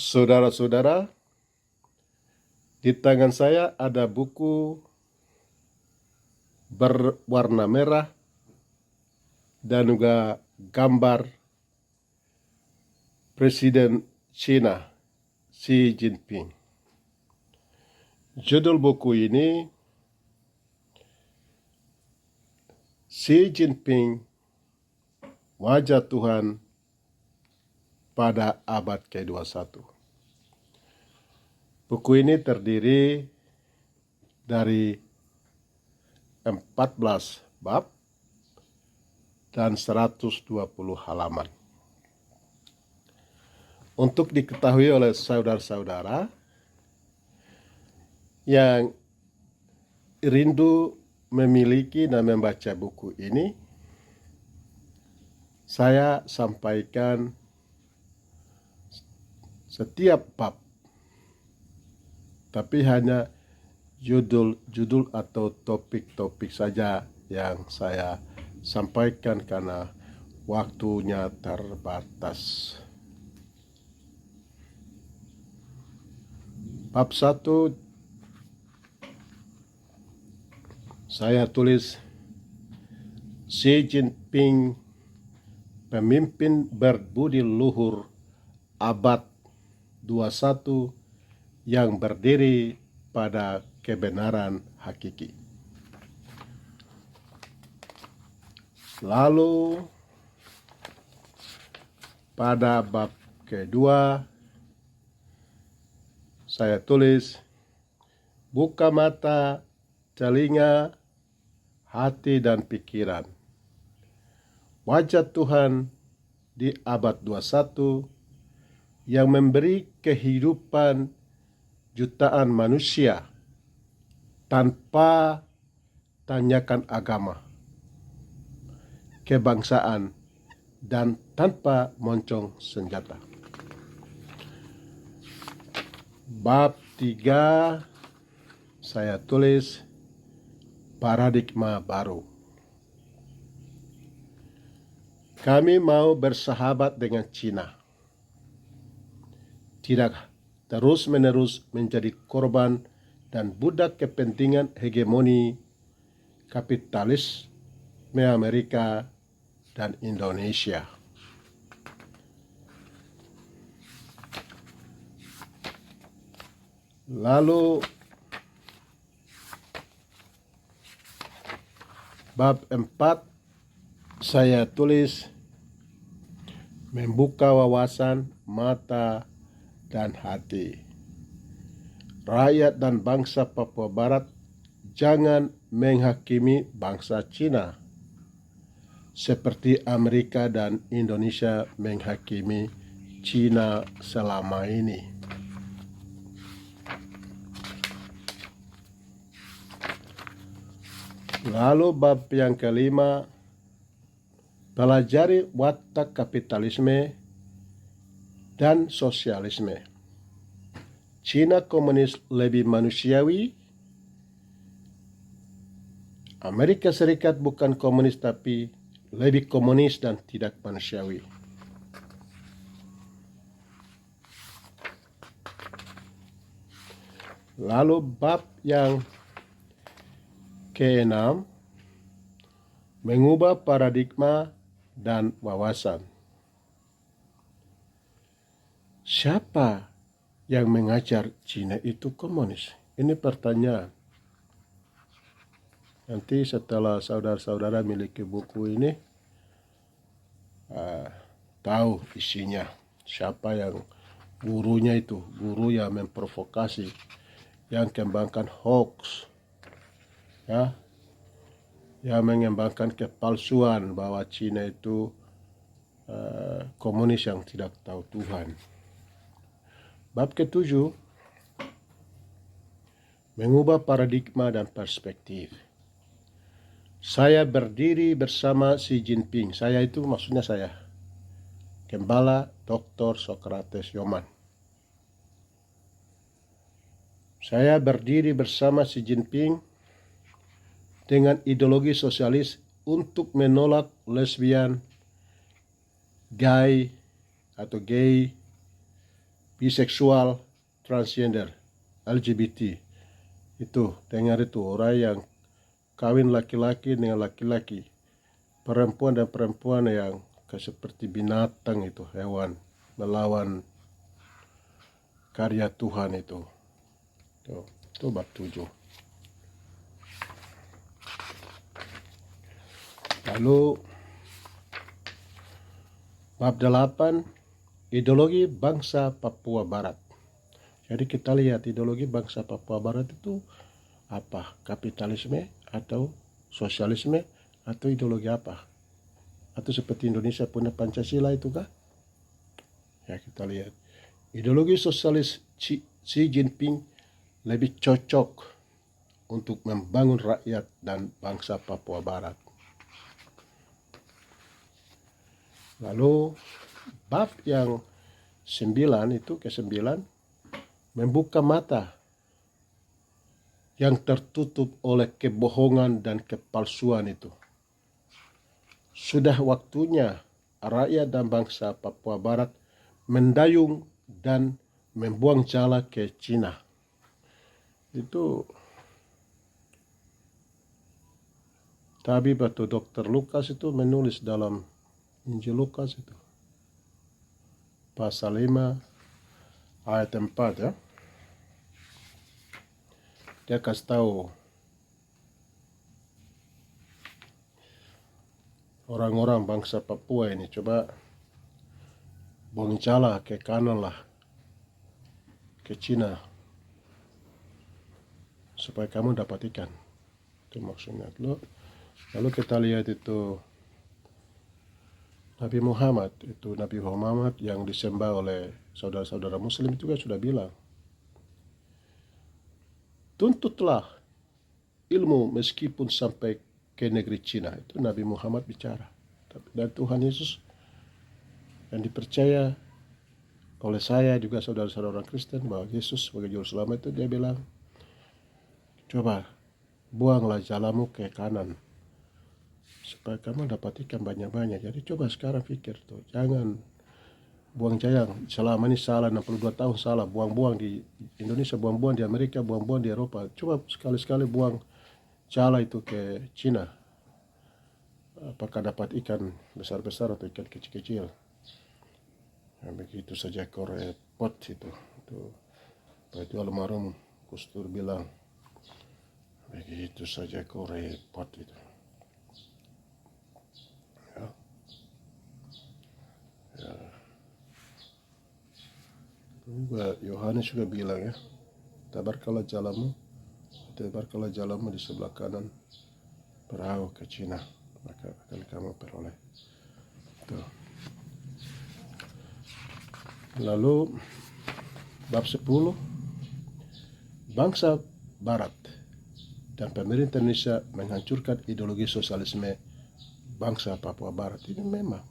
Saudara-saudara, di tangan saya ada buku berwarna merah dan juga gambar Presiden China Xi Jinping. Judul buku ini Xi Jinping, Wajah Tuhan pada abad ke-21. Buku ini terdiri dari 14 bab dan 120 halaman. Untuk diketahui oleh saudara-saudara yang rindu memiliki dan membaca buku ini, saya sampaikan setiap bab, tapi hanya judul-judul atau topik-topik saja yang saya sampaikan karena waktunya terbatas. Bab 1 saya tulis Xi Jinping, pemimpin berbudi luhur abad 21 yang berdiri pada kebenaran hakiki. Lalu pada bab kedua saya tulis buka mata, telinga, hati dan pikiran. Wajah Tuhan di abad 21 yang memberi kehidupan jutaan manusia tanpa tanyakan agama, kebangsaan, dan tanpa moncong senjata. Bab 3 saya tulis paradigma baru. Kami mau bersahabat dengan Cina, tidak terus-menerus menjadi korban dan budak kepentingan hegemoni kapitalisme Amerika dan Indonesia. Lalu bab 4 saya tulis membuka wawasan, mata, dan hati. Rakyat dan bangsa Papua Barat jangan menghakimi bangsa Cina seperti Amerika dan Indonesia menghakimi Cina selama ini. Lalu bab yang kelima, pelajari watak kapitalisme dan sosialisme. Cina komunis lebih manusiawi. Amerika Serikat bukan komunis tapi lebih komunis dan tidak manusiawi. Lalu bab yang ke-6, mengubah paradigma dan wawasan. Siapa yang mengajar Cina itu komunis? Ini pertanyaan. Nanti setelah saudara-saudara miliki buku ini, tahu isinya. Siapa yang gurunya itu, guru yang memprovokasi, yang kembangkan hoax, ya, yang mengembangkan kepalsuan bahwa Cina itu komunis yang tidak tahu Tuhan. Bab ke-7, mengubah paradigma dan perspektif. Saya berdiri bersama Xi Jinping. Saya itu maksudnya saya, Gembala Dr. Socrates Yoman. Saya berdiri bersama Xi Jinping dengan ideologi sosialis untuk menolak lesbian, gay, biseksual, transgender, LGBT. Itu, dengar itu, orang yang kawin laki-laki dengan laki-laki, perempuan dan perempuan yang seperti binatang itu, hewan, melawan karya Tuhan itu. Itu bab 7. Lalu bab 8, ideologi bangsa Papua Barat. Jadi kita lihat ideologi bangsa Papua Barat itu apa? Kapitalisme atau sosialisme atau ideologi apa? Atau seperti Indonesia punya Pancasila itu kah? Ya, kita lihat. Ideologi sosialis Xi Jinping lebih cocok untuk membangun rakyat dan bangsa Papua Barat. Lalu bab yang 9 itu ke-9, membuka mata yang tertutup oleh kebohongan dan kepalsuan itu. Sudah waktunya rakyat dan bangsa Papua Barat mendayung dan membuang jala ke Cina. Itu tabib atau dokter Lukas itu menulis dalam Injil Lukas itu pasal 5 ayat 4 ya. Dia kasih tahu orang-orang bangsa Papua ini, coba buang jala ke kanan lah, ke Cina, supaya kamu dapat ikan. Itu maksudnya. Lalu kita lihat itu Nabi Muhammad yang disembah oleh saudara-saudara Muslim juga sudah bilang, tuntutlah ilmu meskipun sampai ke negeri Cina. Itu Nabi Muhammad bicara. Dan Tuhan Yesus yang dipercaya oleh saya juga saudara-saudara orang Kristen bahwa Yesus sebagai juru selamat itu dia bilang, coba buanglah jalamu ke kanan supaya kamu dapat ikan banyak-banyak. Jadi coba sekarang pikir tuh, jangan buang jayang. Selama ini salah, 62 tahun salah, buang-buang di Indonesia, buang-buang di Amerika, buang-buang di Eropa. Coba sekali-sekali buang jala itu ke Cina. Apakah dapat ikan besar-besar atau ikan kecil-kecil? Nah, begitu saja kau repot itu. Itu almarhum Gus Dur bilang, begitu saja kau repot itu. Juga Yohanes juga bilang ya, tabarkanlah jalamu di sebelah kanan perahu ke Cina, maka akan kamu peroleh. Tuh. Lalu bab 10, bangsa Barat dan pemerintah Indonesia menghancurkan ideologi sosialisme bangsa Papua Barat. Ini memang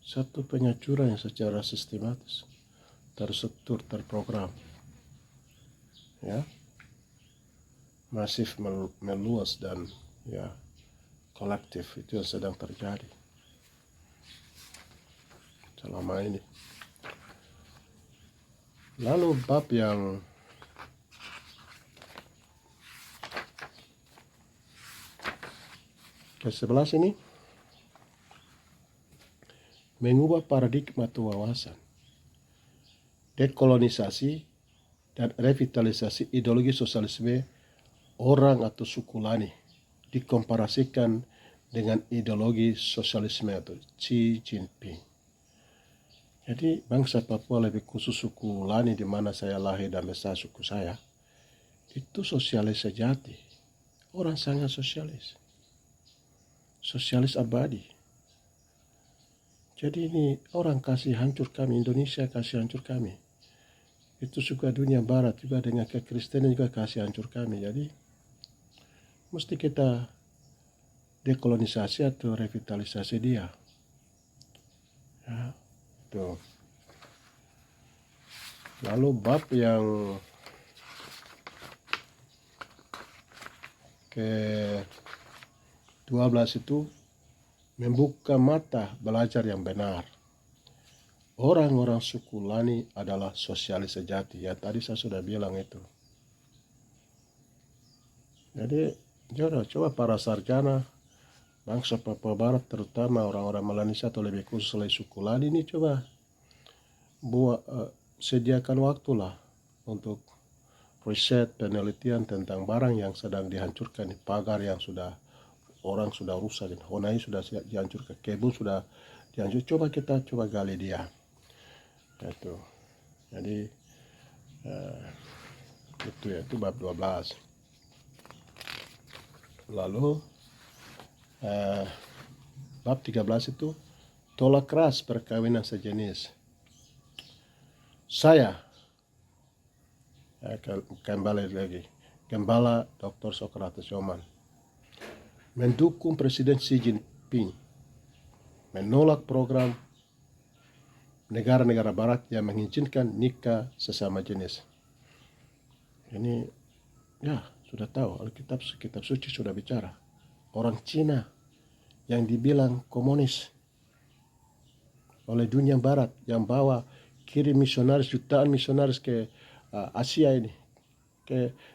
satu penghancuran yang secara sistematis, terstruktur, terprogram, ya, masif, meluas dan ya kolektif. Itu yang sedang terjadi selama ini. Lalu bab yang ke-11 ini mengubah paradigma atau wawasan, dekolonisasi dan revitalisasi ideologi sosialisme orang atau suku Lani dikomparasikan dengan ideologi sosialisme atau Xi Jinping. Jadi bangsa Papua, lebih khusus suku Lani di mana saya lahir dan besar suku saya, itu sosialis sejati. Orang sangat sosialis. Sosialis abadi. Jadi ini orang kasih hancur kami, Indonesia kasih hancur kami. Itu juga dunia barat juga dengan kekristenan juga kasih hancur kami. Jadi mesti kita dekolonisasi atau revitalisasi dia. Ya, tuh. Lalu bab yang ke-12 itu membuka mata belajar yang benar. orang-orang suku Lani adalah sosialis sejati. Ya tadi saya sudah bilang itu. Jadi coba para sarjana bangsa Papua Barat, terutama orang-orang Melanesian atau lebih khusus oleh suku Lani ini, coba sediakan waktulah untuk riset penelitian tentang barang yang sedang dihancurkan, pagar yang orang sudah rusak, honai sudah dihancurkan, kebun sudah dihancurkan. Kita coba gali dia. Itu. Jadi itu bab 12. Lalu bab 13 itu tolak keras perkawinan sejenis. Saya kembali lagi, Gembala Dr. Socrates Yoman mendukung Presiden Xi Jinping menolak program negara-negara barat yang mengizinkan nikah sesama jenis. Ini ya sudah tahu, Alkitab, kitab suci sudah bicara. Orang Cina yang dibilang komunis oleh dunia barat, yang bawa kirim misionaris, jutaan misionaris ke Asia ini, ke